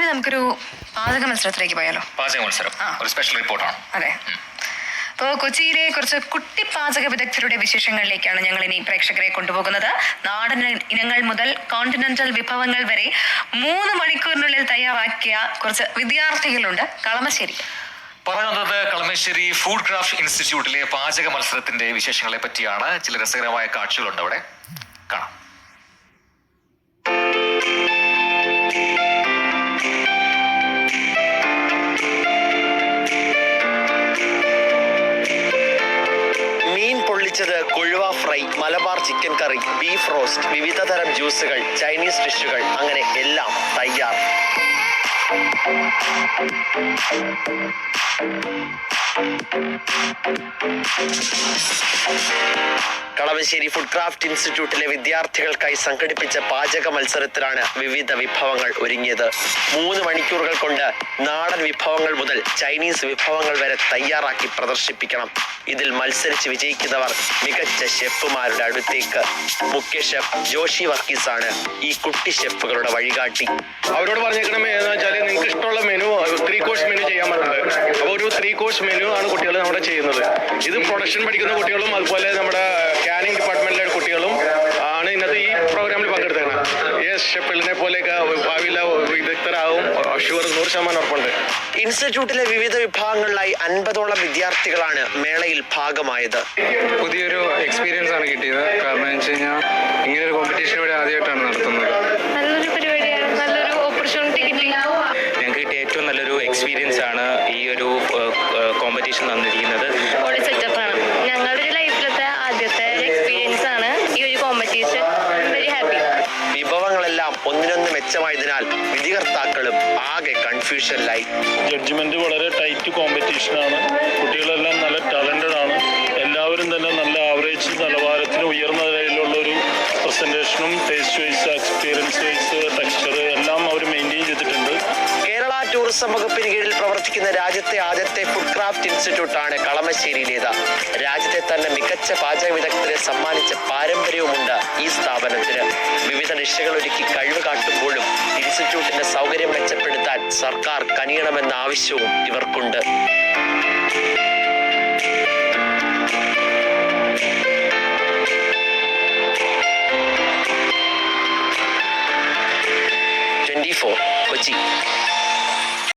ഇനി നമുക്കൊരു പാചക മത്സരത്തിലേക്ക് പോയാലോ? പാചക മത്സരം ഒരു സ്പെഷ്യൽ റിപ്പോർട്ടാണ്. അതെ. അപ്പോൾ കൊച്ചിയിലെ കുറച്ച് കുട്ടി പാചക വിദഗ്ധരുടെ വിശേഷങ്ങളിലേക്കാണ് ഞങ്ങൾ ഇനി പ്രേക്ഷകരെ കൊണ്ടുപോകുന്നത്. നാടൻ ഇനങ്ങൾ മുതൽ കോണ്ടിനെന്റൽ വിഭവങ്ങൾ വരെ 3 മണിക്കൂറിനുള്ളിൽ തയ്യാറാക്കിയ കുറച്ച് വിദ്യാർത്ഥികളുണ്ട് കളമശ്ശേരി. പറയുന്നത് കളമശ്ശേരി ഫുഡ് ക്രാഫ്റ്റ് ഇൻസ്റ്റിറ്റ്യൂട്ടിലെ പാചക മത്സരത്തിന്റെ വിശേഷങ്ങളെ പറ്റിയാണ്. ചില രസകരമായ കാഴ്ചകളുണ്ട് അവിടെ, കാണാം. കൊഴുവ ഫ്രൈ, മലബാർ ചിക്കൻ കറി, ബീഫ് റോസ്റ്റ്, വിവിധ തരം ജ്യൂസുകൾ, ചൈനീസ് ഡിഷുകൾ, അങ്ങനെ എല്ലാം തയ്യാർ. കളമശ്ശേരി ഫുഡ് ക്രാഫ്റ്റ് ഇൻസ്റ്റിറ്റ്യൂട്ടിലെ വിദ്യാർത്ഥികൾക്കായി സംഘടിപ്പിച്ച പാചക മത്സരത്തിലാണ് വിവിധ വിഭവങ്ങൾ ഒരുങ്ങിയത്. 3 മണിക്കൂറുകൾ കൊണ്ട് നാടൻ വിഭവങ്ങൾ മുതൽ ചൈനീസ് വിഭവങ്ങൾ വരെ തയ്യാറാക്കി പ്രദർശിപ്പിക്കണം. ഇതിൽ മത്സരിച്ച് വിജയിക്കുന്നവർ മികച്ച ഷെഫുമാരുടെ അടുത്തേക്ക്. മുഖ്യ ഷെഫ് ജോഷി വർഗീസാണ് ഈ കുട്ടി ഷെഫുകളുടെ വഴികാട്ടി. അവരോട് പറഞ്ഞേക്കണമേ എന്ന് വെച്ചാൽ നിങ്ങൾക്ക് ഇഷ്ടമുള്ള മെനു 3 കോഴ്സ് മെനു ചെയ്യാൻ പറഞ്ഞിട്ടുണ്ട്. അപ്പോൾ ഒരു 3 കോഴ്സ് മെനു ആണ് കുട്ടികൾ നമ്മുടെ ചെയ്യുന്നത്. ഇത് പ്രൊഡക്ഷൻ പഠിക്കുന്ന കുട്ടികളും അതുപോലെ നമ്മുടെ കാനിങ് ഡിപ്പാർട്ട്മെന്റിലെ കുട്ടികളും ആണ് ഇന്നത്തെ ഈ പ്രോഗ്രാമിൽ പങ്കെടുത്തേക്കുന്നത്. ഷെഫിളിനെ പോലെയൊക്കെ ഭാവിയില വിദഗ്ധരാകും, ഷുവർ 100% ഉറപ്പുണ്ട്. ഇൻസ്റ്റിറ്റ്യൂട്ടിലെ വിവിധ വിഭാഗങ്ങളിലായി 50ഓളം വിദ്യാർത്ഥികളാണ് മേളയിൽ ഭാഗമായത്. പുതിയൊരു എക്സ്പീരിയൻസ് ആണ് കിട്ടിയത്. കാരണം എന്ന് വെച്ച് കഴിഞ്ഞാൽ ഇങ്ങനെ ഒരു കോമ്പറ്റീഷൻ ഇവിടെ ആദ്യമായിട്ടാണ് നടത്തുന്നത്. നല്ലൊരു പരിപാടിയാണ്, നല്ലൊരു ഓപ്പർച്യൂണിറ്റി കിട്ടി. ഞങ്ങൾക്ക് കിട്ടിയ ഏറ്റവും നല്ലൊരു എക്സ്പീരിയൻസ് ആണ് ഈ ഒരു കോമ്പറ്റീഷൻ തന്നിരിക്കുന്നത്. പൊളി സെറ്റപ്പാണ്. ഞങ്ങളുടെ ഒരു ലൈഫിലത്തെ ആദ്യത്തെ എക്സ്പീരിയൻസ് ആണ് ഈ ഒരു കോമ്പറ്റീഷൻ. Very happy. വിഭവങ്ങളെല്ലാം ഒന്നിനൊന്ന് മെച്ചമായതിനാൽ വിധികർത്താക്കളും ആകെ കൺഫ്യൂഷനിലായി. ജഡ്ജ്മെന്റ് വളരെ ടൈറ്റ് കോമ്പറ്റീഷനാണ്. കുട്ടികളെല്ലാം നല്ല ടാലന്റഡ് ആണ്. എല്ലാവരും തന്നെ നല്ല ആവറേജ് നിലവാരത്തിന് ഉയർന്ന നിലയിലുള്ള ഒരു പ്രസന്റേഷനും taste wise, experience wise, texture എല്ലാം അവർ മെയിൻറ്റെയിൻ ചെയ്തിട്ടുണ്ട്. കേരള ടൂറിസം വകുപ്പിന് കീഴിൽ പ്രവർത്തിക്കുന്ന രാജ്യത്തെ ആദ്യത്തെ ഫുഡ് ക്രാഫ്റ്റ് ഇൻസ്റ്റിറ്റ്യൂട്ടാണ് കളമശ്ശേരിയിലേത്. രാജ്യത്തെ തന്നെ മികച്ച പാചക വിദഗ്ധരെ സമ്മാനിച്ച പാരമ്പര്യവുമുണ്ട് ഈ സ്ഥാപനത്തിന്. വിവിധ ഡിഷുകൾ ഒരുക്കി കഴിവ് കാട്ടുമ്പോഴും ഇൻസ്റ്റിറ്റ്യൂട്ടിന്റെ സൗകര്യം മെച്ചപ്പെടുത്താൻ സർക്കാർ കനിയണമെന്ന ആവശ്യവും ഇവർക്കുണ്ട്.